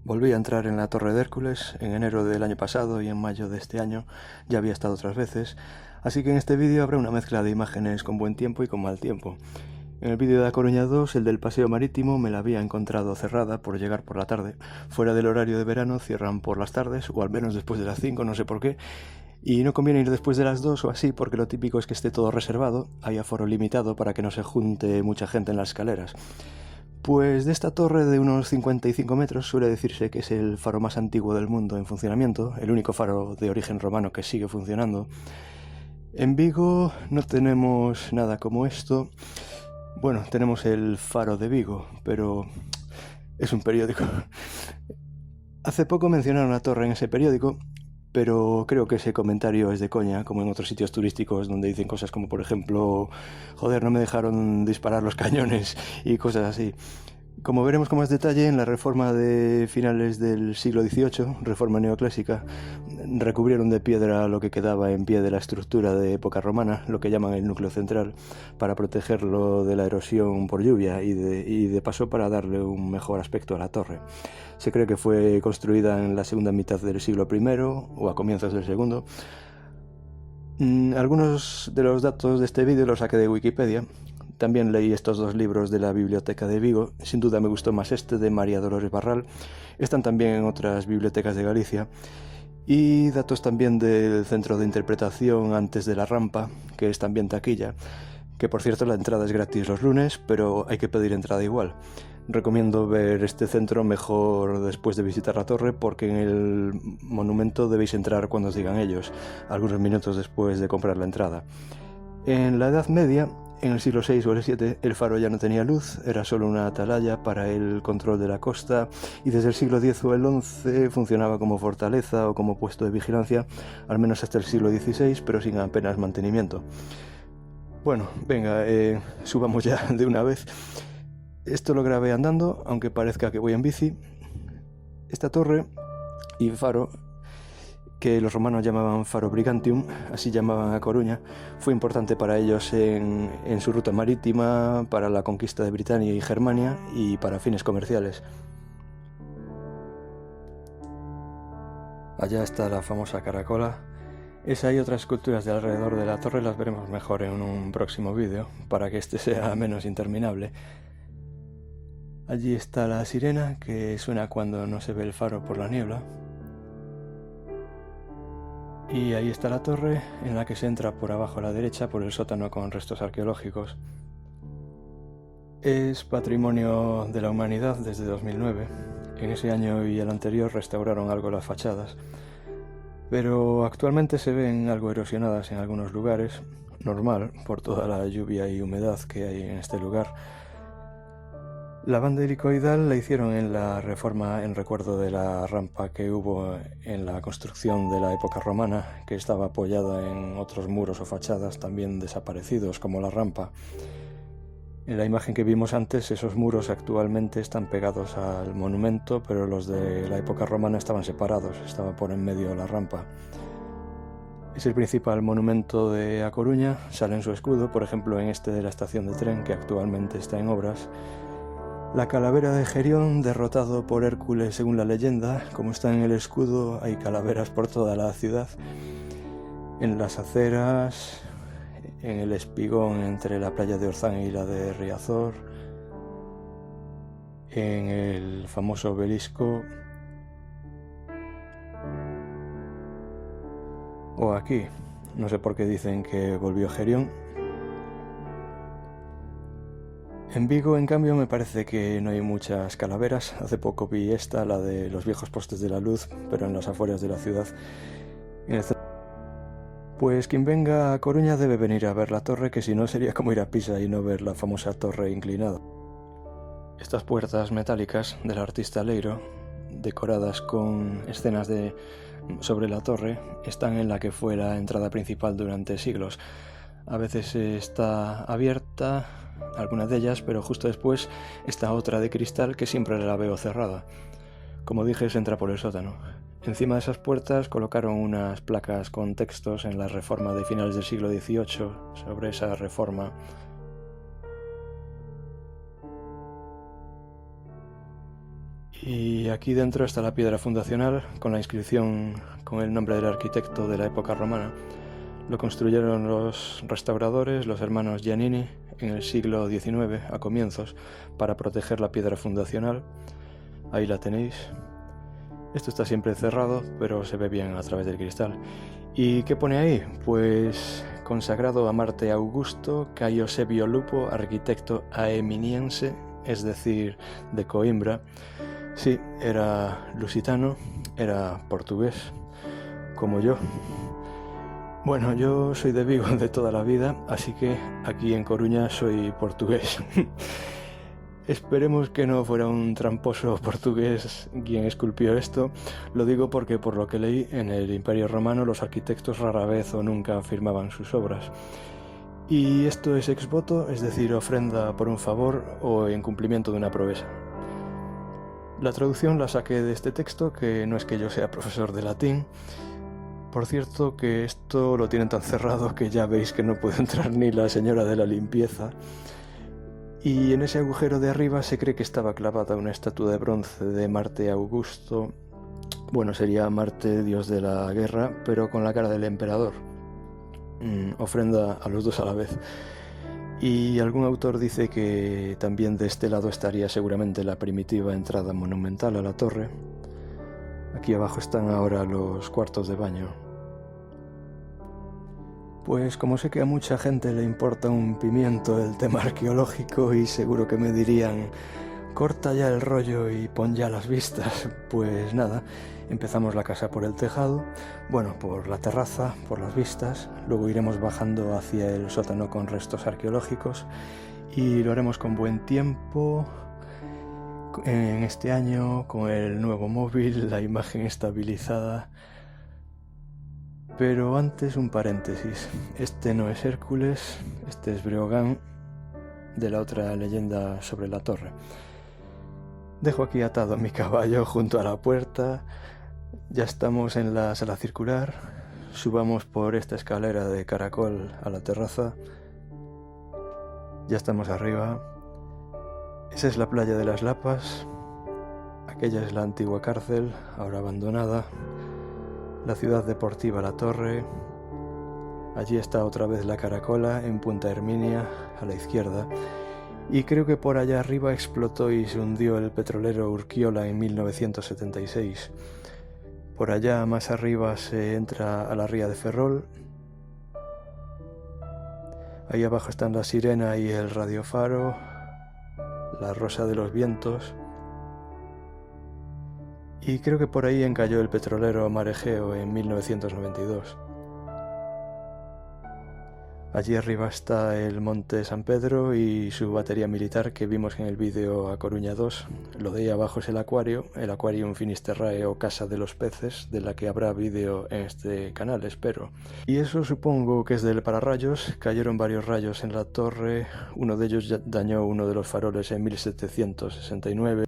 Volví a entrar en la Torre de Hércules en enero del año pasado y en mayo de este año. Ya había estado otras veces, así que en este vídeo habrá una mezcla de imágenes con buen tiempo y con mal tiempo. En el vídeo de A Coruña 2, el del paseo marítimo, me la había encontrado cerrada por llegar por la tarde. Fuera del horario de verano cierran por las tardes, o al menos después de las 5, no sé por qué. Y no conviene ir después de las 2 o así, porque lo típico es que esté todo reservado, hay aforo limitado para que no se junte mucha gente en las escaleras. Pues de esta torre de unos 55 metros suele decirse que es el faro más antiguo del mundo en funcionamiento, el único faro de origen romano que sigue funcionando. En Vigo no tenemos nada como esto. Bueno, tenemos el Faro de Vigo, pero es un periódico. Hace poco mencionaron la torre en ese periódico, pero creo que ese comentario es de coña, como en otros sitios turísticos donde dicen cosas como, por ejemplo, joder, no me dejaron disparar los cañones y cosas así. Como veremos con más detalle, en la reforma de finales del siglo XVIII, reforma neoclásica, recubrieron de piedra lo que quedaba en pie de la estructura de época romana, lo que llaman el núcleo central, para protegerlo de la erosión por lluvia y de paso para darle un mejor aspecto a la torre. Se cree que fue construida en la segunda mitad del siglo I o a comienzos del segundo. Algunos de los datos de este vídeo los saqué de Wikipedia. También leí estos dos libros de la Biblioteca de Vigo. Sin duda me gustó más este, de María Dolores Barral. Están también en otras bibliotecas de Galicia. Y datos también del centro de interpretación antes de la rampa, que es también taquilla, que por cierto la entrada es gratis los lunes, pero hay que pedir entrada igual. Recomiendo ver este centro mejor después de visitar la torre, porque en el monumento debéis entrar cuando os digan ellos, algunos minutos después de comprar la entrada. En la Edad Media, en el siglo VI o el VII, el faro ya no tenía luz, era solo una atalaya para el control de la costa, y desde el siglo X o el XI funcionaba como fortaleza o como puesto de vigilancia, al menos hasta el siglo XVI, pero sin apenas mantenimiento. Bueno, venga, subamos ya de una vez. Esto lo grabé andando, aunque parezca que voy en bici. Esta torre y faro, que los romanos llamaban Faro Brigantium, así llamaban a Coruña, fue importante para ellos en su ruta marítima, para la conquista de Britania y Germania y para fines comerciales. Allá está la famosa caracola. Esa y otras esculturas de alrededor de la torre las veremos mejor en un próximo vídeo, para que este sea menos interminable. Allí está la sirena, que suena cuando no se ve el faro por la niebla. Y ahí está la torre, en la que se entra por abajo a la derecha por el sótano con restos arqueológicos. Es Patrimonio de la Humanidad desde 2009. En ese año y el anterior restauraron algo las fachadas, pero actualmente se ven algo erosionadas en algunos lugares, normal por toda la lluvia y humedad que hay en este lugar. La banda helicoidal la hicieron en la reforma en recuerdo de la rampa que hubo en la construcción de la época romana, que estaba apoyada en otros muros o fachadas también desaparecidos, como la rampa. En la imagen que vimos antes, esos muros actualmente están pegados al monumento, pero los de la época romana estaban separados, estaba por en medio la rampa. Es el principal monumento de A Coruña, sale en su escudo, por ejemplo en este de la estación de tren, que actualmente está en obras. La calavera de Gerión, derrotado por Hércules según la leyenda. Como está en el escudo, hay calaveras por toda la ciudad. En las aceras, en el espigón entre la playa de Orzán y la de Riazor, en el famoso obelisco, o aquí. No sé por qué dicen que volvió Gerión. En Vigo, en cambio, me parece que no hay muchas calaveras. Hace poco vi esta, la de los viejos postes de la luz, pero en las afueras de la ciudad. Pues quien venga a Coruña debe venir a ver la torre, que si no sería como ir a Pisa y no ver la famosa torre inclinada. Estas puertas metálicas del artista Leiro, decoradas con escenas sobre la torre, están en la que fue la entrada principal durante siglos. A veces está abierta, algunas de ellas, pero justo después está otra de cristal que siempre la veo cerrada. Como dije, se entra por el sótano. Encima de esas puertas colocaron unas placas con textos en la reforma de finales del siglo XVIII sobre esa reforma. Y aquí dentro está la piedra fundacional con la inscripción con el nombre del arquitecto de la época romana. Lo construyeron los restauradores, los hermanos Giannini, en el siglo XIX, a comienzos, para proteger la piedra fundacional. Ahí la tenéis. Esto está siempre cerrado, pero se ve bien a través del cristal. ¿Y qué pone ahí? Pues consagrado a Marte Augusto, Caio Sebio Lupo, arquitecto aeminiense, es decir, de Coimbra. Sí, era lusitano, era portugués, como yo. Bueno, yo soy de Vigo de toda la vida, así que aquí en Coruña soy portugués. Esperemos que no fuera un tramposo portugués quien esculpió esto. Lo digo porque, por lo que leí, en el Imperio Romano los arquitectos rara vez o nunca firmaban sus obras. Y esto es ex voto, es decir, ofrenda por un favor o en cumplimiento de una promesa. La traducción la saqué de este texto, que no es que yo sea profesor de latín. Por cierto, que esto lo tienen tan cerrado que ya veis que no puede entrar ni la señora de la limpieza. Y en ese agujero de arriba se cree que estaba clavada una estatua de bronce de Marte Augusto. Bueno, sería Marte, dios de la guerra, pero con la cara del emperador. Ofrenda a los dos a la vez. Y algún autor dice que también de este lado estaría seguramente la primitiva entrada monumental a la torre. Aquí abajo están ahora los cuartos de baño. Pues como sé que a mucha gente le importa un pimiento el tema arqueológico y seguro que me dirían corta ya el rollo y pon ya las vistas, pues nada, empezamos la casa por el tejado, bueno, por la terraza, por las vistas, luego iremos bajando hacia el sótano con restos arqueológicos y lo haremos con buen tiempo. En este año, con el nuevo móvil, la imagen estabilizada. Pero antes un paréntesis, este no es Hércules, este es Breogán, de la otra leyenda sobre la torre. Dejo aquí atado a mi caballo junto a la puerta, ya estamos en la sala circular, subamos por esta escalera de caracol a la terraza, ya estamos arriba. Esa es la playa de las Lapas, aquella es la antigua cárcel, ahora abandonada. La ciudad deportiva La Torre, allí está otra vez la Caracola en Punta Herminia, a la izquierda, y creo que por allá arriba explotó y se hundió el petrolero Urquiola en 1976. Por allá más arriba se entra a la ría de Ferrol. Ahí abajo están la Sirena y el radiofaro, la Rosa de los Vientos. Y creo que por ahí encalló el petrolero Marejeo en 1992. Allí arriba está el Monte San Pedro y su batería militar que vimos en el vídeo A Coruña 2. Lo de ahí abajo es el Aquarium Finisterrae o Casa de los Peces, de la que habrá vídeo en este canal, espero. Y eso supongo que es del pararrayos. Cayeron varios rayos en la torre, uno de ellos dañó uno de los faroles en 1769.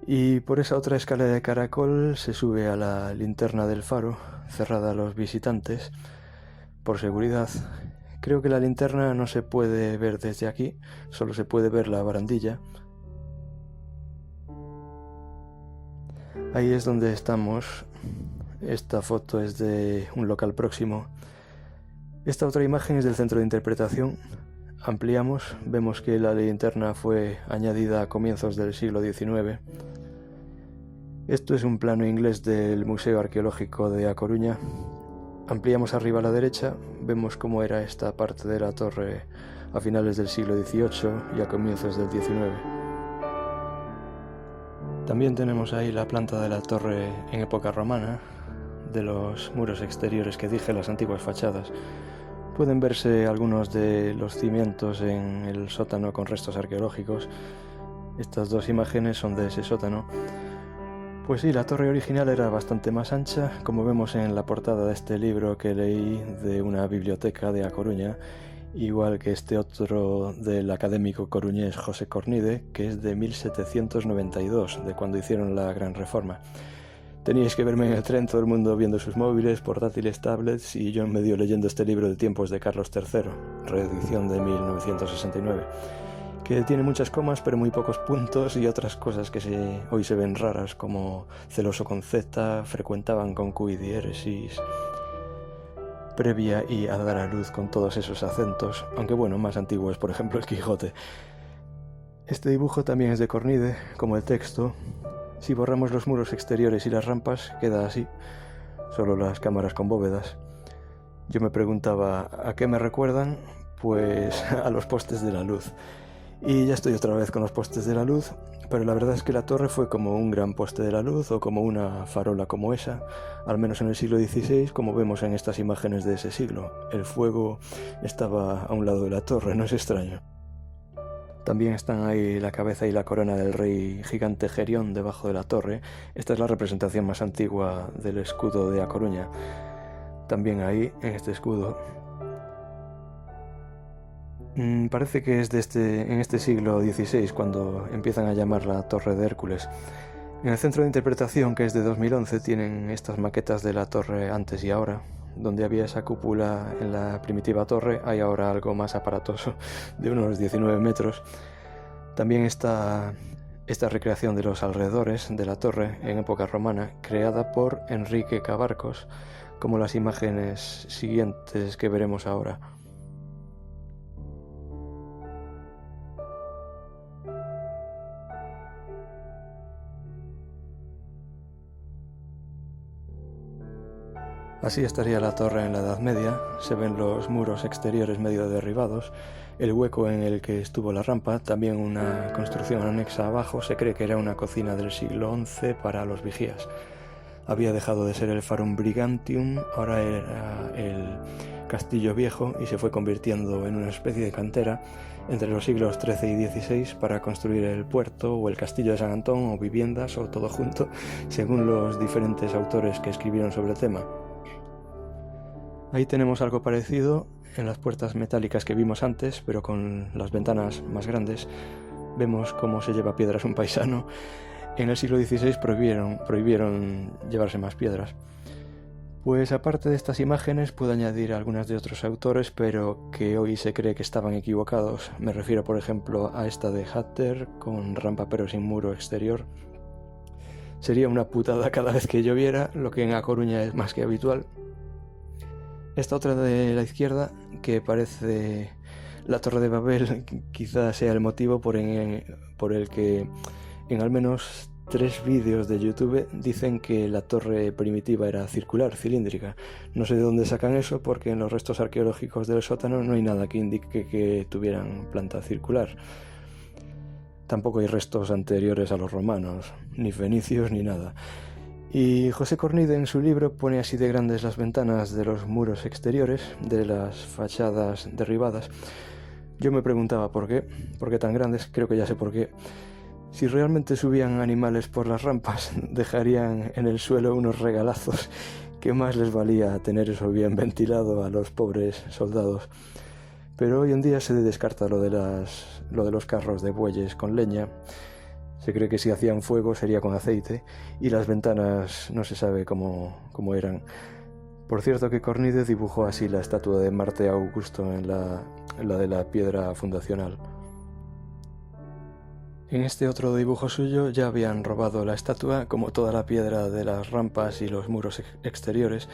Y por esa otra escalera de caracol se sube a la linterna del faro, cerrada a los visitantes, por seguridad. Creo que la linterna no se puede ver desde aquí, solo se puede ver la barandilla. Ahí es donde estamos. Esta foto es de un local próximo. Esta otra imagen es del centro de interpretación. Ampliamos, vemos que la linterna fue añadida a comienzos del siglo XIX. Esto es un plano inglés del Museo Arqueológico de A Coruña. Ampliamos arriba a la derecha, vemos cómo era esta parte de la torre a finales del siglo XVIII y a comienzos del XIX. También tenemos ahí la planta de la torre en época romana, de los muros exteriores que dije, las antiguas fachadas. Pueden verse algunos de los cimientos en el sótano con restos arqueológicos. Estas dos imágenes son de ese sótano. Pues sí, la torre original era bastante más ancha, como vemos en la portada de este libro que leí de una biblioteca de A Coruña, igual que este otro del académico coruñés José Cornide, que es de 1792, de cuando hicieron la Gran Reforma. Teníais que verme en el tren, todo el mundo viendo sus móviles, portátiles, tablets, y yo en medio leyendo este libro de tiempos de Carlos III, reedición de 1969. que tiene muchas comas pero muy pocos puntos y otras cosas que hoy se ven raras, como celoso con Z, frecuentaban con Q y diéresis, previa y a dar a luz con todos esos acentos, aunque bueno, más antiguo es por ejemplo el Quijote. Este dibujo también es de Cornide, como el texto. Si borramos los muros exteriores y las rampas, queda así, solo las cámaras con bóvedas. Yo me preguntaba, ¿a qué me recuerdan? Pues a los postes de la luz. Y ya estoy otra vez con los postes de la luz, pero la verdad es que la torre fue como un gran poste de la luz o como una farola como esa, al menos en el siglo XVI, como vemos en estas imágenes de ese siglo. El fuego estaba a un lado de la torre, no es extraño. También están ahí la cabeza y la corona del rey gigante Gerión debajo de la torre. Esta es la representación más antigua del escudo de A Coruña. También ahí, en este escudo. Parece que es en este siglo XVI cuando empiezan a llamarla Torre de Hércules. En el centro de interpretación, que es de 2011, tienen estas maquetas de la torre antes y ahora. Donde había esa cúpula en la primitiva torre, hay ahora algo más aparatoso, de unos 19 metros. También está esta recreación de los alrededores de la torre en época romana, creada por Enrique Cabarcos, como las imágenes siguientes que veremos ahora. Así estaría la torre en la Edad Media, se ven los muros exteriores medio derribados, el hueco en el que estuvo la rampa, también una construcción anexa abajo, se cree que era una cocina del siglo XI para los vigías. Había dejado de ser el Farum Brigantium, ahora era el Castillo Viejo y se fue convirtiendo en una especie de cantera entre los siglos XIII y XVI para construir el puerto o el Castillo de San Antón o viviendas o todo junto, según los diferentes autores que escribieron sobre el tema. Ahí tenemos algo parecido en las puertas metálicas que vimos antes, pero con las ventanas más grandes. Vemos cómo se lleva piedras un paisano. En el siglo XVI prohibieron llevarse más piedras. Pues aparte de estas imágenes puedo añadir algunas de otros autores, pero que hoy se cree que estaban equivocados. Me refiero por ejemplo a esta de Hatter, con rampa pero sin muro exterior. Sería una putada cada vez que lloviera, lo que en A Coruña es más que habitual. Esta otra de la izquierda, que parece la Torre de Babel, quizás sea el motivo por el que en al menos 3 vídeos de YouTube dicen que la torre primitiva era circular, cilíndrica. No sé de dónde sacan eso, porque en los restos arqueológicos del sótano no hay nada que indique que tuvieran planta circular. Tampoco hay restos anteriores a los romanos, ni fenicios, ni nada. Y José Cornide en su libro pone así de grandes las ventanas de los muros exteriores, de las fachadas derribadas. Yo me preguntaba por qué tan grandes, creo que ya sé por qué. Si realmente subían animales por las rampas, dejarían en el suelo unos regalazos. ¿Qué más les valía tener eso bien ventilado a los pobres soldados? Pero hoy en día se descarta lo de los carros de bueyes con leña. Se cree que si hacían fuego sería con aceite, y las ventanas no se sabe cómo eran. Por cierto que Cornide dibujó así la estatua de Marte Augusto en la de la piedra fundacional. En este otro dibujo suyo ya habían robado la estatua, como toda la piedra de las rampas y los muros exteriores.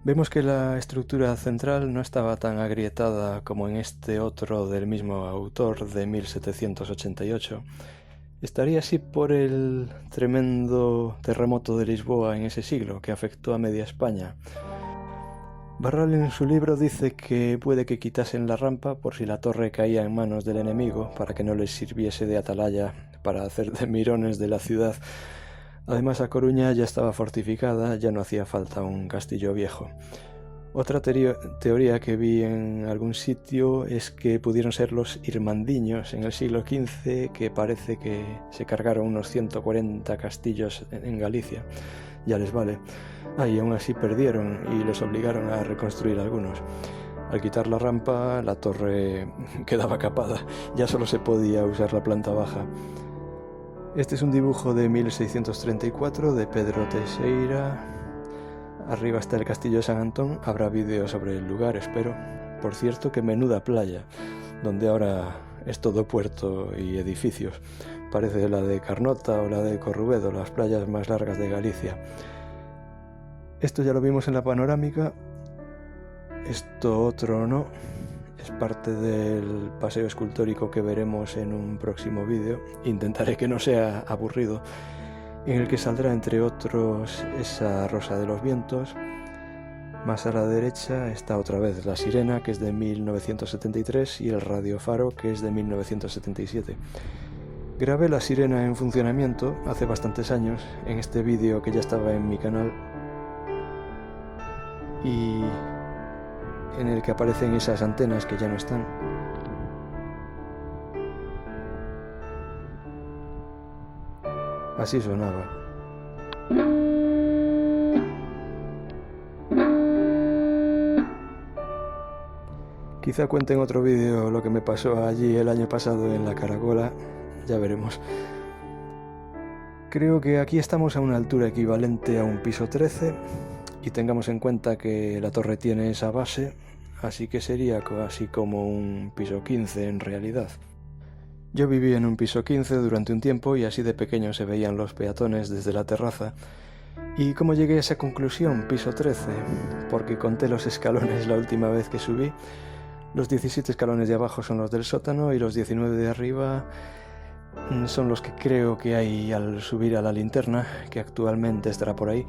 Vemos que la estructura central no estaba tan agrietada como en este otro del mismo autor de 1788. Estaría así por el tremendo terremoto de Lisboa en ese siglo, que afectó a media España. Barral en su libro dice que puede que quitasen la rampa por si la torre caía en manos del enemigo, para que no les sirviese de atalaya para hacer de mirones de la ciudad. Además, A Coruña ya estaba fortificada, ya no hacía falta un castillo viejo. Otra teoría que vi en algún sitio es que pudieron ser los irmandiños en el siglo XV, que parece que se cargaron unos 140 castillos en Galicia. Ya les vale. Y aún así perdieron y les obligaron a reconstruir algunos. Al quitar la rampa, la torre quedaba capada, ya solo se podía usar la planta baja. Este es un dibujo de 1634 de Pedro Teixeira. Arriba está el castillo de San Antón, habrá vídeo sobre el lugar, espero. Por cierto, que menuda playa, donde ahora es todo puerto y edificios. Parece la de Carnota o la de Corrubedo, las playas más largas de Galicia. Esto ya lo vimos en la panorámica, esto otro no, es parte del paseo escultórico que veremos en un próximo vídeo. Intentaré que no sea aburrido, en el que saldrá entre otros esa Rosa de los Vientos. Más a la derecha está otra vez la Sirena, que es de 1973, y el radiofaro, que es de 1977. Grabé la Sirena en funcionamiento hace bastantes años, en este vídeo que ya estaba en mi canal, y en el que aparecen esas antenas que ya no están. Así sonaba. Quizá cuente en otro vídeo lo que me pasó allí el año pasado en la Caracola, ya veremos. Creo que aquí estamos a una altura equivalente a un piso 13 y tengamos en cuenta que la torre tiene esa base, así que sería casi como un piso 15 en realidad. Yo viví en un piso 15 durante un tiempo y así de pequeño se veían los peatones desde la terraza. ¿Y cómo llegué a esa conclusión, piso 13? Porque conté los escalones la última vez que subí. Los 17 escalones de abajo son los del sótano y los 19 de arriba son los que creo que hay al subir a la linterna, que actualmente estará por ahí.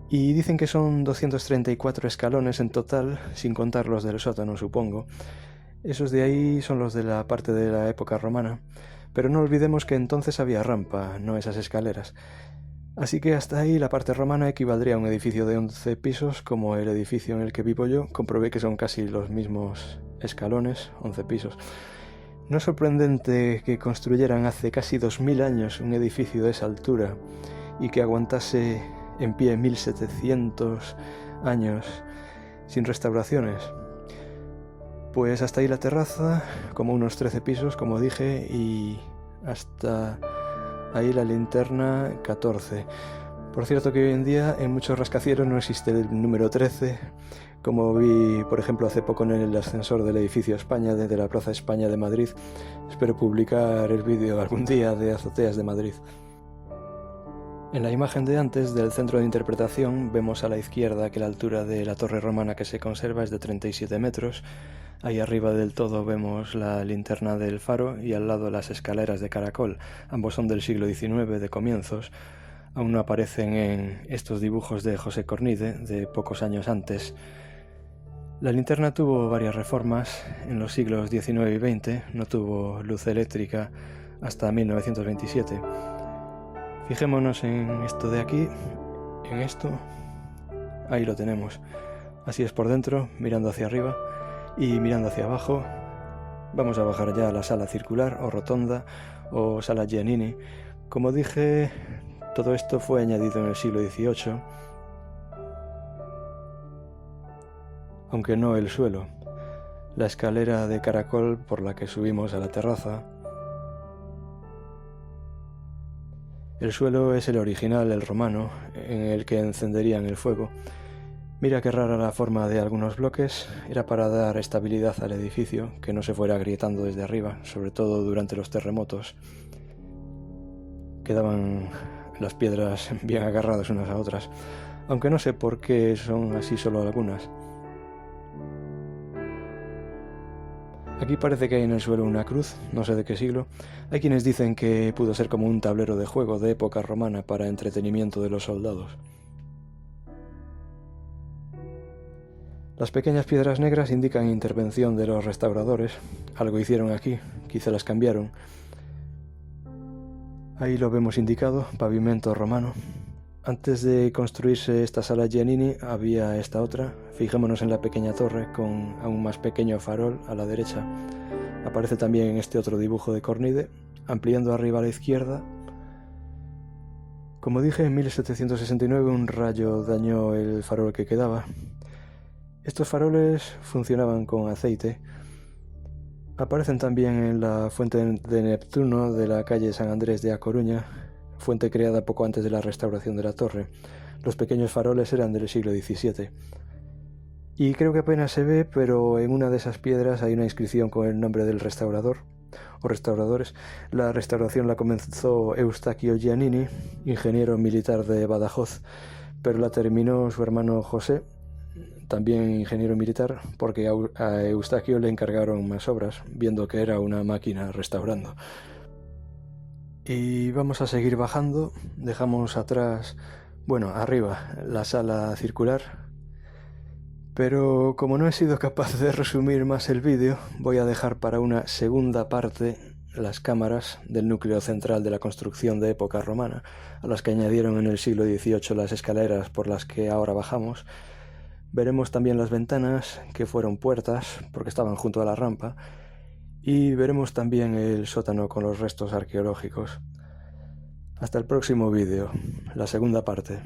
Y dicen que son 234 escalones en total, sin contar los del sótano, supongo. Esos de ahí son los de la parte de la época romana. Pero no olvidemos que entonces había rampa, no esas escaleras. Así que hasta ahí la parte romana equivaldría a un edificio de 11 pisos, como el edificio en el que vivo yo. Comprobé que son casi los mismos escalones, 11 pisos. No es sorprendente que construyeran hace casi 2000 años un edificio de esa altura y que aguantase en pie 1700 años sin restauraciones. Pues hasta ahí la terraza, como unos 13 pisos, como dije, y hasta ahí la linterna, 14. Por cierto que hoy en día en muchos rascacielos no existe el número 13, como vi por ejemplo hace poco en el ascensor del edificio España, desde la Plaza España de Madrid. Espero publicar el vídeo algún día de azoteas de Madrid. En la imagen de antes del centro de interpretación vemos a la izquierda que la altura de la torre romana que se conserva es de 37 metros. Ahí arriba del todo vemos la linterna del faro y al lado las escaleras de caracol. Ambos son del siglo XIX, de comienzos. Aún no aparecen en estos dibujos de José Cornide, de pocos años antes. La linterna tuvo varias reformas en los siglos XIX y XX, no tuvo luz eléctrica hasta 1927. Fijémonos en esto de aquí, en esto, ahí lo tenemos. Así es por dentro, mirando hacia arriba y mirando hacia abajo. Vamos a bajar ya a la sala circular o rotonda o sala Giannini. Como dije, todo esto fue añadido en el siglo XVIII, aunque no el suelo. La escalera de caracol por la que subimos a la terraza. El suelo es el original, el romano, en el que encenderían el fuego. Mira qué rara la forma de algunos bloques, era para dar estabilidad al edificio, que no se fuera agrietando desde arriba, sobre todo durante los terremotos. Quedaban las piedras bien agarradas unas a otras, aunque no sé por qué son así solo algunas. Aquí parece que hay en el suelo una cruz, no sé de qué siglo. Hay quienes dicen que pudo ser como un tablero de juego de época romana para entretenimiento de los soldados. Las pequeñas piedras negras indican intervención de los restauradores. Algo hicieron aquí, quizá las cambiaron. Ahí lo vemos indicado, pavimento romano. Antes de construirse esta sala Giannini había esta otra. Fijémonos en la pequeña torre con aún más pequeño farol a la derecha. Aparece también este otro dibujo de Cornide, ampliando arriba a la izquierda. Como dije, en 1769 un rayo dañó el farol que quedaba. Estos faroles funcionaban con aceite. Aparecen también en la fuente de Neptuno de la calle San Andrés de A Coruña, fuente creada poco antes de la restauración de la torre. Los pequeños faroles eran del siglo XVII. Y creo que apenas se ve, pero en una de esas piedras hay una inscripción con el nombre del restaurador. o restauradores. La restauración la comenzó Eustaquio Giannini, ingeniero militar de Badajoz, pero la terminó su hermano José, también ingeniero militar, porque a Eustaquio le encargaron más obras, viendo que era una máquina restaurando. Y vamos a seguir bajando. Dejamos atrás, bueno, arriba, la sala circular. Pero como no he sido capaz de resumir más el vídeo, voy a dejar para una segunda parte las cámaras del núcleo central de la construcción de época romana, a las que añadieron en el siglo XVIII las escaleras por las que ahora bajamos. Veremos también las ventanas, que fueron puertas, porque estaban junto a la rampa, y veremos también el sótano con los restos arqueológicos. Hasta el próximo vídeo, la segunda parte.